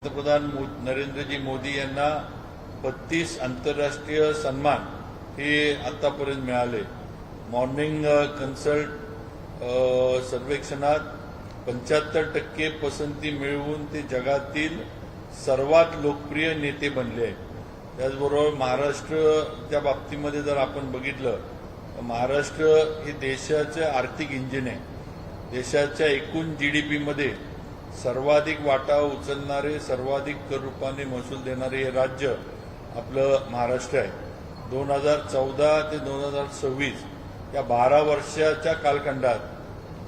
पंतप्रधान नरेंद्रजी मोदी यांना 32 आंतरराष्ट्रीय सन्मान हे आतापर्यंत मिळाले। मॉर्निंग कन्सल्ट सर्वेक्षणात 75% पसंती मिळवून ते जगातील सर्वात लोकप्रिय नेते बनले आहेत। त्याचबरोबर महाराष्ट्राच्या बाबतीमध्ये जर आपण बघितलं तर महाराष्ट्र हे देशाचे आर्थिक इंजिन आहे। देशाच्या एकूण जीडीपीमध्ये सर्वाधिक वाटा उचलणारे, सर्वाधिक कर रूपाने महसूल देणारे हे राज्य आपलं महाराष्ट्र आहे। 2014 ते 2026 या 12 वर्षाच्या कालखंडात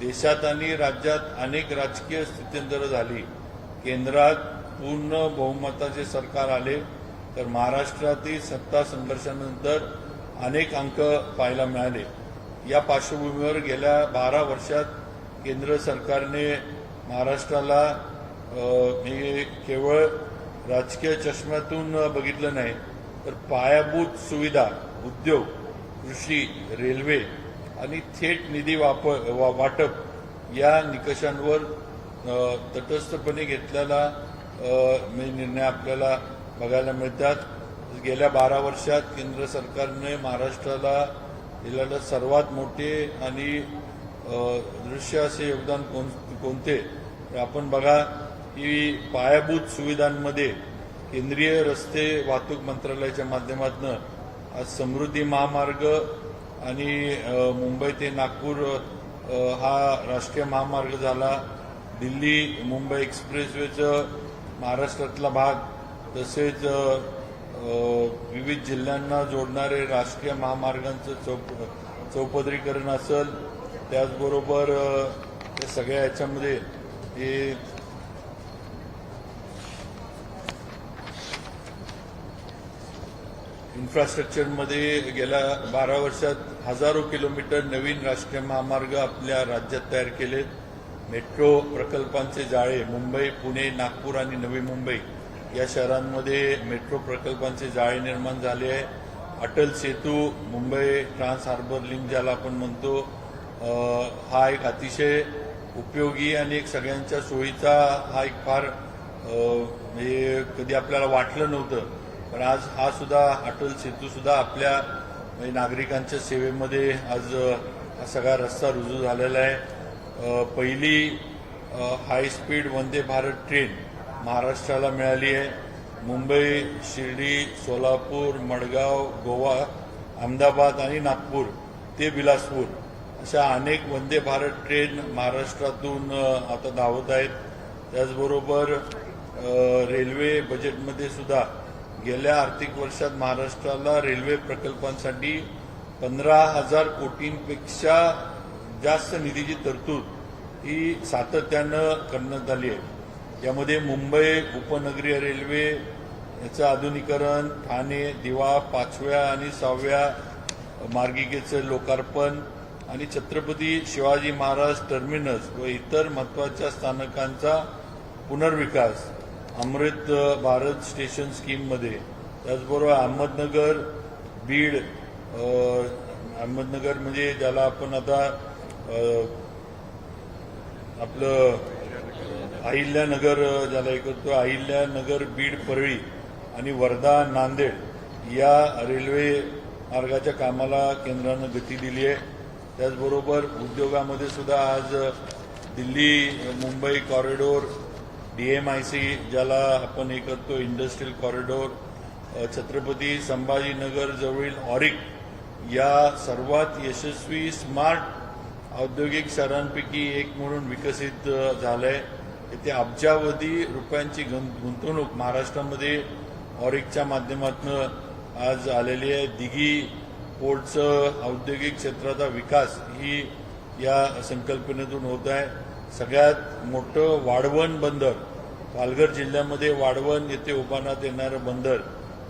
देशात आणि राज्यात अनेक राजकीय स्थित्यंतरं झाली। केंद्रात पूर्ण बहुमताचे सरकार आले तर महाराष्ट्रातील सत्ता संघर्षानंतर अनेक अंक पाहायला मिळाले। या पार्श्वभूमीवर गेल्या 12 वर्षात केंद्र सरकारने महाराष्ट्राला हे केवळ राजकीय चष्म्यातून बघितलं नाही तर पायाभूत सुविधा, उद्योग, कृषी, रेल्वे आणि थेट निधी वाटप या निकषांवर तटस्थपणे घेतलेला निर्णय आपल्याला बघायला मिळतात। गेल्या 12 वर्षात केंद्र सरकारने महाराष्ट्राला दिलेले सर्वात मोठे आणि दृश्य असे योगदान कोणते आपण बघा की पायाभूत सुविधांमध्ये केंद्रीय रस्ते वाहतूक मंत्रालयाच्या माध्यमातून आज समृद्धी महामार्ग आणि मुंबई ते नागपूर हा राष्ट्रीय महामार्ग झाला। दिल्ली मुंबई एक्सप्रेसवेचं महाराष्ट्रातला भाग, तसेच विविध जिल्ह्यांना जोडणारे राष्ट्रीय महामार्गांचं चौपदरीकरण असेल। त्याचबरोबर त्या सगळ्या याच्यामध्ये हे इन्फ्रास्ट्रक्चरमध्ये गेल्या 12 वर्षात हजारो किलोमीटर नवीन राष्ट्रीय महामार्ग आपल्या राज्यात तयार केलेत। मेट्रो प्रकल्पांचे जाळे मुंबई, पुणे, नागपूर आणि नवी मुंबई या शहरांमध्ये मेट्रो प्रकल्पांचे जाळे निर्माण झाले आहे। Atal Setu, Mumbai trans harbour link ज्याला आपण म्हणतो, हा एक अतिशय उपयोगी आणि एक सगळ्यांच्या सोयीचा हा एक फार म्हणजे कधी आपल्याला वाटलं नव्हतं, पण आज हा सुद्धा अटल सेतू सुद्धा आपल्या नागरिकांच्या सेवेमध्ये आज हा सगळा रस्ता रुजू झालेला आहे। पहिली high speed Vande Bharat train महाराष्ट्राला मिळाली आहे। मुंबई, शिर्डी, सोलापूर, मडगाव, गोवा, अहमदाबाद आणि नागपूर ते बिलासपूर अशा अनेक वंदे भारत ट्रेन महाराष्ट्रातून आता धावत आहेत। त्याचबरोबर रेल्वे बजेटमध्ये सुद्धा गेल्या आर्थिक वर्षात महाराष्ट्राला रेल्वे प्रकल्पांसाठी 15,000 कोटींपेक्षा जास्त निधीची तरतूद ही सातत्यानं करण्यात आली आहे। यामध्ये मुंबई उपनगरीय रेल्वे याचं आधुनिकीकरण, ठाणे, दिवा 5व्या आणि 6व्या मार्गिकेचं लोकार्पण आणि छत्रपती शिवाजी महाराज टर्मिनस व इतर महत्त्वाच्या स्थानकांचा पुनर्विकास अमृत भारत स्टेशन स्कीममध्ये। त्याचबरोबर अहमदनगर, बीड, अहमदनगर म्हणजे ज्याला आपण आता आपलं अहिल्यानगर ज्याला हे करतो, अहिल्यानगर, बीड, परळी आणि वर्धा, नांदेड या रेल्वे मार्गाच्या कामाला केंद्रानं गती दिली आहे। त्याचबरोबर उद्योगामध्ये सुद्धा आज दिल्ली मुंबई कॉरिडॉर, DMIC ज्याला आपण हे करतो इंडस्ट्रियल कॉरिडॉर, छत्रपती संभाजीनगर जवळील ऑरिक या सर्वात यशस्वी स्मार्ट औद्योगिक शहरांपैकी एक म्हणून विकसित झालंय। येथे अब्जावधी रुपयांची गुंतवणूक महाराष्ट्रामध्ये ऑरिकच्या माध्यमातून आज आलेली आहे। दिघी पोर्टचं औद्योगिक क्षेत्राचा विकास ही या संकल्पनेतून होत आहे। सगळ्यात मोठं वाढवण बंदर पालघर जिल्ह्यामध्ये वाढवण येथे उभारण्यात येणारं बंदर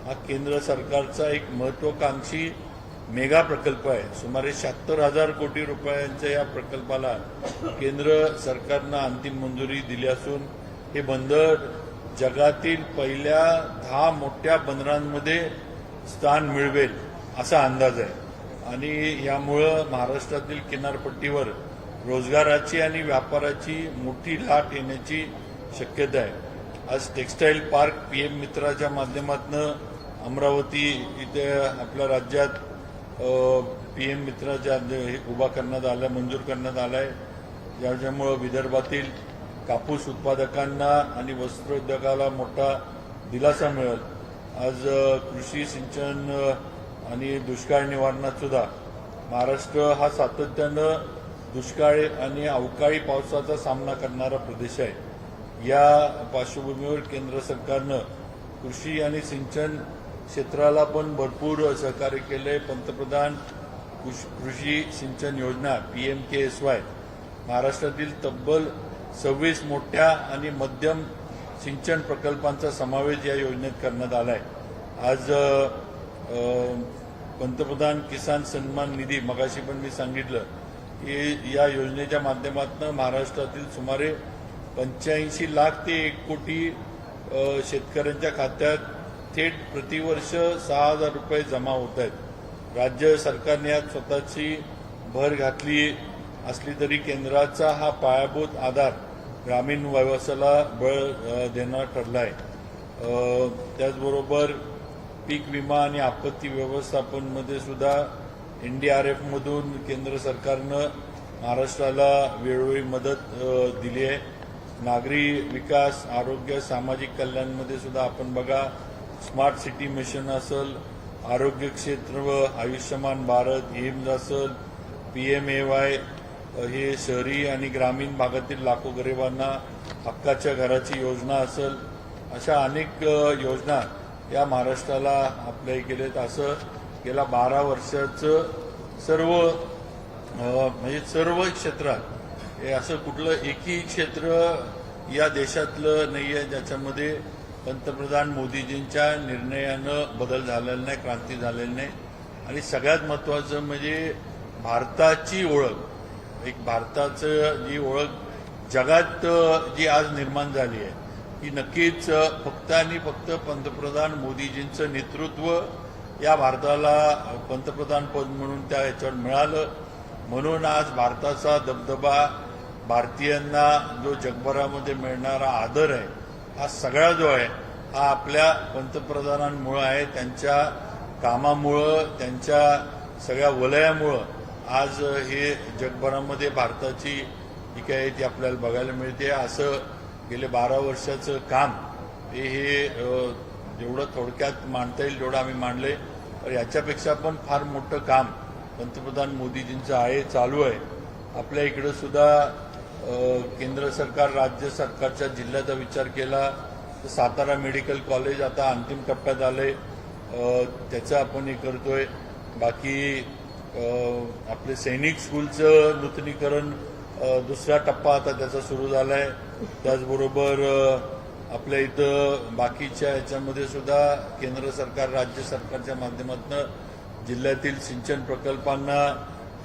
हा केंद्र सरकारचा एक महत्त्वाकांक्षी मेगा प्रकल्प आहे। सुमारे 76,000 कोटी रुपयांच्या या प्रकल्पाला केंद्र सरकारनं अंतिम मंजुरी दिली असून हे बंदर जगातील पहिल्या 10 मोठ्या बंदरांमध्ये स्थान मिळवेल असा अंदाज आहे आणि यामुळं महाराष्ट्रातील किनारपट्टीवर रोजगाराची आणि व्यापाराची मोठी लाट येण्याची शक्यता आहे। आज टेक्स्टाईल पार्क PM मित्राच्या माध्यमातून अमरावती इथे आपल्या राज्यात PM मित्राच्या उभा करण्यात आला, मंजूर करण्यात आला आहे, ज्याच्यामुळं विदर्भातील कापूस उत्पादकांना आणि वस्त्रोद्योगाला मोठा दिलासा मिळेल. आज कृषी सिंचन आणि दुष्काळ निवारणात सुद्धा महाराष्ट्र हा सातत्यानं दुष्काळी आणि अवकाळी पावसाचा सामना करणारा प्रदेश आहे. या पार्श्वभूमीवर केंद्र सरकारनं कृषी आणि सिंचन क्षेत्राला पण भरपूर सहकार्य केले. पंतप्रधान कृषी सिंचन योजना PMKSY महाराष्ट्रातील तब्बल 26 मोठ्या आणि मध्यम सिंचन प्रकल्पांचा समावेश या योजनेत करण्यात आला आहे. आज पंतप्रधान किसान सन्मान निधी मगाशी पण मी सांगितलं की या योजनेच्या माध्यमातून महाराष्ट्रातील सुमारे 85 लाख ते 1 कोटी शेतकऱ्यांच्या खात्यात थेट प्रतिवर्ष 6,000 रुपये जमा होत आहेत. राज्य सरकारने यात स्वतःची भर घातली असली तरी केंद्राचा हा पायाभूत आधार ग्रामीण व्यवसायाला बळ देणं ठरला आहे. त्याचबरोबर पीक विमा आणि आपत्ती व्यवस्थापनमध्ये सुद्धा NDRF मधून केंद्र सरकारनं महाराष्ट्राला वेळोवेळी मदत दिली आहे. नागरी विकास, आरोग्य, सामाजिक कल्याणमध्ये सुद्धा आपण बघा, स्मार्ट सिटी मिशन असेल, आरोग्य क्षेत्र, आयुष्यमान भारत, एम्स असेल, PMAY, हे शहरी आणि ग्रामीण भागातील लाखो गरिबांना हक्काच्या घराची योजना असेल, अशा अनेक योजना या महाराष्ट्राला आपल्या केलेत. असं गेल्या 12 वर्षाचं सर्व क्षेत्रात हे असं कुठलं एकही क्षेत्र या देशातलं नाही आहे ज्याच्यामध्ये पंतप्रधान मोदीजींच्या निर्णयानं बदल झालेला नाही, क्रांती झालेली नाही. आणि सगळ्यात महत्त्वाचं म्हणजे भारताची ओळख, एक भारताचं जी ओळख जगात जी आज निर्माण झाली आहे ती नक्कीच फक्त आणि फक्त पंतप्रधान मोदीजींचं नेतृत्व या भारताला पंतप्रधान पद म्हणून त्या याच्यावर मिळालं. म्हणून आज भारताचा दबदबा, भारतीयांना जो जगभरामध्ये मिळणारा आदर आहे, हा सगळा जो आहे हा आपल्या पंतप्रधानांमुळं आहे. त्यांच्या कामामुळं, त्यांच्या सगळ्या वलयामुळं आज हे जगभरामध्ये भारताची जी काय ती आपल्याला बघायला मिळते. असं गेले 12 वर्षाचं काम हे जेवढं थोडक्यात मांडता येईल तेवढं आम्ही मांडले. तर याच्यापेक्षा पण फार मोठं काम पंतप्रधान मोदीजींचं आहे, चालू आहे. आपल्या इकडं सुद्धा केंद्र सरकार, राज्य सरकारच्या जिल्ह्याचा विचार केला तर सातारा मेडिकल कॉलेज आता अंतिम टप्प्यात आले, त्याचं आपण हे करतोय. बाकी आपले सैनिक स्कूलचं नूतनीकरण दुसरा टप्पा आता त्याचा सुरू झाला आहे. त्याचबरोबर आपल्या इथं बाकीच्या याच्यामध्ये सुद्धा केंद्र सरकार, राज्य सरकारच्या माध्यमातून जिल्ह्यातील सिंचन प्रकल्पांना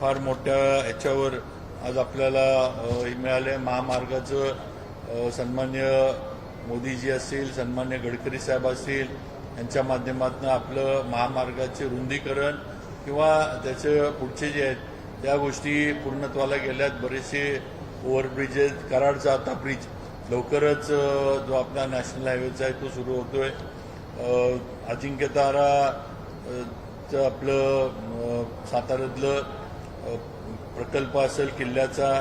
फार मोठ्या ह्याच्यावर आज आपल्याला हे मिळालं आहे. महामार्गाचं सन्मान्य मोदीजी असतील, सन्मान्य गडकरी साहेब असतील, यांच्या माध्यमातून आपलं महामार्गाचे रुंदीकरण किंवा त्याचे पुढचे जे आहेत त्या गोष्टी पूर्णत्वाला गेल्यात. बरेचसे ओव्हरब्रिजेस, कराडचा आता ब्रिज लवकरच जो आपला नॅशनल हायवेचा आहे तो सुरू होतोय. अजिंक्यतारा आपलं साताऱ्यातलं प्रकल्प असेल, किल्ल्याचा,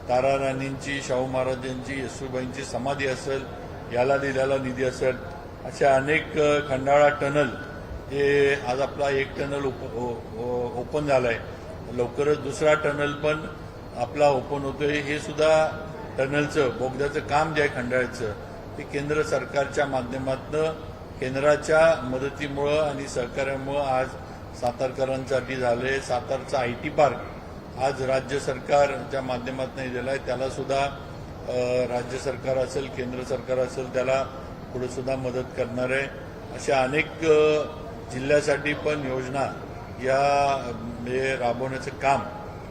तारा राणींची, शाहू महाराजांची, येसूबाईंची समाधी असेल, याला दिलेला निधी असेल, अशा अनेक खंडाळा टनल, हे आज आपला एक टनल ओपन झाला आहे, लवकरच दुसरा टनल पण आपला ओपन होतोय. हे सुद्धा टनलचं, बोगद्याचं काम जे आहे खंडाळ्याचं, ते केंद्र सरकारच्या माध्यमातून, केंद्राच्या मदतीमुळं आणि सहकार्यामुळं आज सातारकरांसाठी झाले. सातारचा IT पार्क आज राज्य सरकारच्या माध्यमातून दिला आहे, त्याला सुद्धा राज्य सरकार असेल, केंद्र सरकार असेल, त्याला पुढे सुद्धा मदत करणार आहे. अशा अनेक जिल्ह्यासाठी पण योजना या राबवण्याचं काम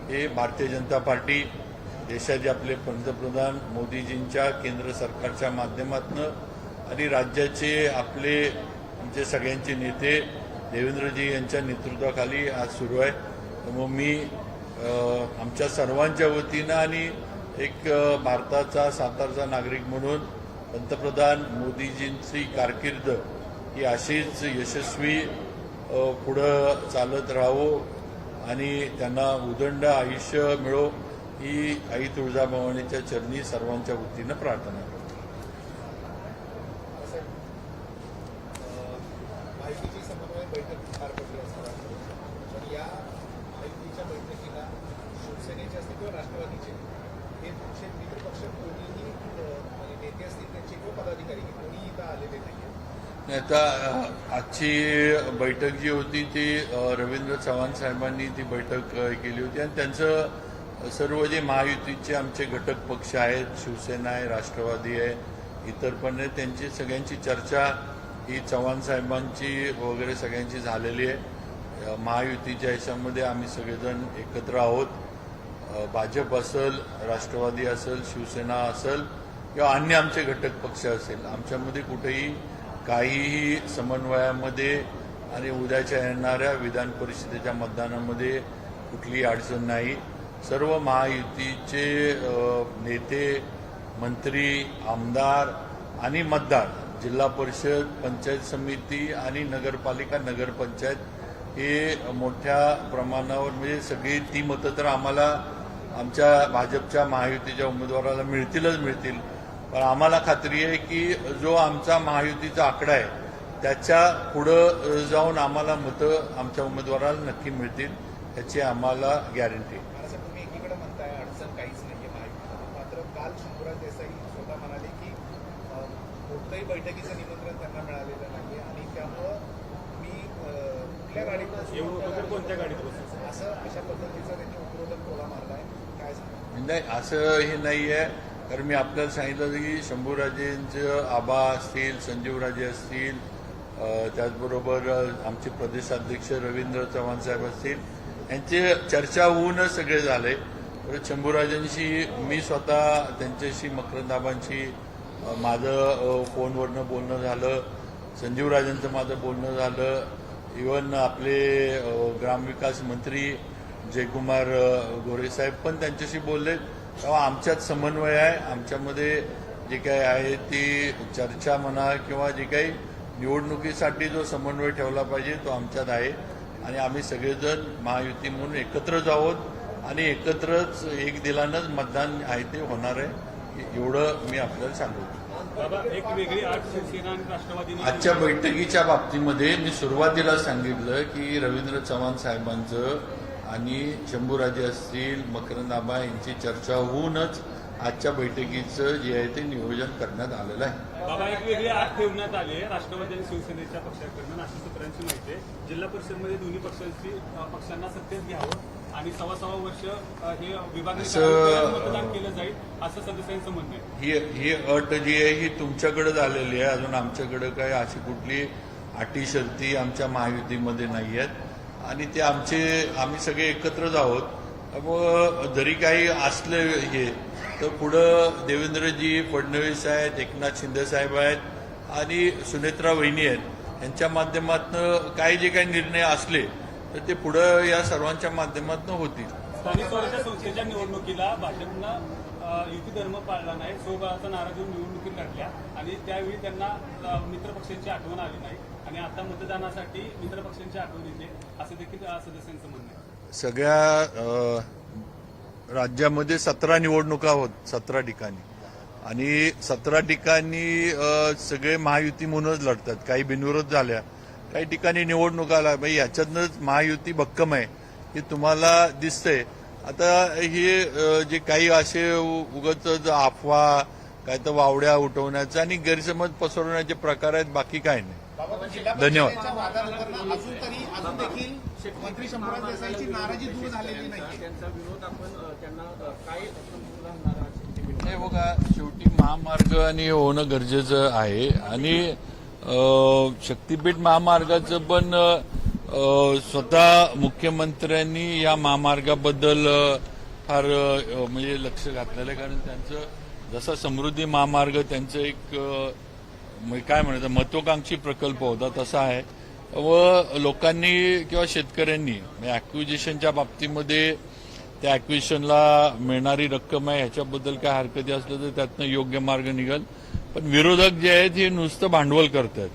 हे भारतीय जनता पार्टी, देशाचे आपले पंतप्रधान मोदीजींच्या केंद्र सरकारच्या माध्यमातून आणि राज्याचे आपले आमचे सगळ्यांचे नेते देवेंद्रजी यांच्या नेतृत्वाखाली आज सुरू आहे. मग मी आमच्या सर्वांच्या वतीनं आणि एक भारताचा, सातारचा नागरिक म्हणून पंतप्रधान मोदीजींची कारकीर्द ही अशीच यशस्वी पुढं चालत राहावो आणि त्यांना उदंड आयुष्य मिळो ही आई तुळजाभवानीच्या चरणी सर्वांच्या वतीनं प्रार्थना करतो. माहितीची समन्वय बैठक पार पडली असणार पण या माहितीच्या बैठकीला शिवसेनेचे असतील किंवा राष्ट्रवादीचे हे मित्रपक्ष कोणीही नेते असतील त्यांचे किंवा पदाधिकारी कोणीही इथं आलेले नाही. आता आजची बैठक जी होती ती रवींद्र चव्हाण साहेबांनी ती बैठक केली होती आणि त्यांचं सर्व जे महायुतीचे आमचे घटक पक्ष आहेत, शिवसेना आहे, राष्ट्रवादी आहे, इतर पण आहे, त्यांची सगळ्यांची चर्चा ही चव्हाण साहेबांची वगैरे सगळ्यांची झालेली आहे. महायुतीच्या ह्याच्यामध्ये आम्ही सगळेजण एकत्र आहोत. भाजप असेल, राष्ट्रवादी असेल, शिवसेना असेल किंवा अन्य आमचे घटक पक्ष असेल, आमच्यामध्ये कुठेही काहीही समन्वयामध्ये आणि उद्याच्या येणाऱ्या विधान परिषदेच्या मतदानामध्ये कुठलीही अडचण नाही. सर्व महायुतीचे नेते, मंत्री, आमदार आणि मतदार, जिल्हा परिषद, पंचायत समिती आणि नगरपालिका, नगरपंचायत हे मोठ्या प्रमाणावर म्हणजे सगळी ती मतं तर आम्हाला आमच्या भाजपच्या महायुतीच्या उमेदवाराला मिळतील. पण आम्हाला खात्री आहे की जो आमचा महायुतीचा आकडा आहे त्याच्या पुढं जाऊन आम्हाला मतं आमच्या उमेदवाराला नक्की मिळतील याची आम्हाला गॅरंटी आहे. तुम्ही एकीकडे म्हणताय अडचण काहीच नाहीये महायुतीमध्ये, मात्र काल शंभूराज देसाई स्वतः म्हणाले की कोणत्याही बैठकीचं निमंत्रण त्यांना मिळालेलं नाही आणि त्यामुळं मी कुठल्या गाडीत कोणत्या गाडीत बसू असं अशा पद्धतीचा त्यांनी उपरोधक टोला मारलाय. काय सांगा? नाही, असं हे नाही आहे. कारण मी आपल्याला सांगितलं की शंभूराजेंचं आबा असतील, संजीवराजे असतील, त्याचबरोबर आमचे प्रदेशाध्यक्ष रवींद्र चव्हाण साहेब असतील, यांची चर्चा होऊनच सगळे झाले. परत शंभूराजांशी मी स्वतः त्यांच्याशी मकरंदाबांशी माझं फोनवरनं बोलणं झालं, संजीवराजांचं माझं बोलणं झालं, इव्हन आपले ग्रामविकास मंत्री जयकुमार गोरेसाहेब पण त्यांच्याशी बोलले. तेव्हा आमच्यात समन्वय आहे. आमच्यामध्ये जे काही आहे ती चर्चा म्हणा किंवा जे काही निवडणुकीसाठी जो समन्वय ठेवला पाहिजे तो आमच्यात आहे आणि आम्ही सगळेजण महायुती म्हणून एकत्रच आहोत आणि एकत्रच एक दिलानंच मतदान आहे ते होणार आहे, एवढं मी आपल्याला सांगतो. एक वेगळी आठ शिवसेना आणि राष्ट्रवादी आजच्या बैठकीच्या बाबतीमध्ये मी सुरुवातीला सांगितलं की रवींद्र चव्हाण साहेबांचं आणि शंभूराजे असतील, मकरंदाबा यांची चर्चा होऊनच आजच्या बैठकीचं जे आहे ते नियोजन करण्यात आलेलं आहे. बाबा एक वेगळी आठ ठेवण्यात आली आहे राष्ट्रवादी आणि शिवसेनेच्या पक्षाकडून अशी सूत्रांची माहिती आहे. जिल्हा परिषदमध्ये दोन्ही पक्षांना सत्तेत घ्यावं आणि 6.25 वर्ष हे विभागणी मतदान केलं जाईल असं सदस्यांचं म्हणणं आहे. ही अट जी आहे ही तुमच्याकडे झालेली आहे. अजून आमच्याकडे काय अशी कुठली अटी शर्ती आमच्या महायुतीमध्ये नाही आहेत आणि ते आम्ही सगळे एकत्रच आहोत. त्यामुळं जरी काही असलं हे तर पुढं देवेंद्रजी फडणवीस आहेत, एकनाथ शिंदे साहेब आहेत आणि सुनेत्रा वहिनी आहेत, यांच्या माध्यमातून काही जे काही निर्णय असले तर ते पुढं या सर्वांच्या माध्यमातून होतील. स्थानिक स्वराज्य संस्थेच्या निवडणुकीला भाजपनं युती धर्म पाळला नाही, स्वबळाचा नारा देऊन निवडणुकीत लढल्या आणि त्यावेळी त्यांना मित्रपक्षांची आठवण आली नाही आणि आता मतदानासाठी मित्रपक्षांची आठवण येते असं देखील सदस्यांचं म्हणणं आहे. सगळ्या राज्यामध्ये 17 निवडणुका होत 17 ठिकाणी आणि 17 ठिकाणी सगळे महायुती म्हणूनच लढतात. काही बिनविरोध झाल्या, काही ठिकाणी निवडणुका आल्या. म्हणजे याच्यातनंच महायुती भक्कम आहे हे तुम्हाला दिसतंय. आता हे जे काही असे उगाच अफवा, काय तर वावड्या उठवण्याचं आणि गैरसमज पसरवण्याचे प्रकार आहेत, बाकी काय नाही. धन्यवाद. अजून देखील मंत्री शंभूराज देसाईंची नाराजी दूर झालेली नाही. त्यांचा विरोध आपण त्यांना काय हे बघा, शेवटी महामार्ग आणि होणं गरजेचं आहे आणि शक्तीपीठ महामार्गाचं पण स्वतः मुख्यमंत्र्यांनी या महामार्गाबद्दल फार म्हणजे लक्ष घातलेलं आहे. कारण त्यांचं जसा समृद्धी महामार्ग त्यांचं एक काय म्हणायचं महत्वाकांक्षी प्रकल्प होता तसा आहे व लोकांनी किंवा शेतकऱ्यांनी ॲक्विजिशनच्या बाबतीमध्ये त्या ॲक्विजिशनला मिळणारी रक्कम आहे ह्याच्याबद्दल काय हरकती असलं तर त्यातनं योग्य मार्ग निघेल. पण विरोधक जे आहेत हे नुसतं भांडवल करतात.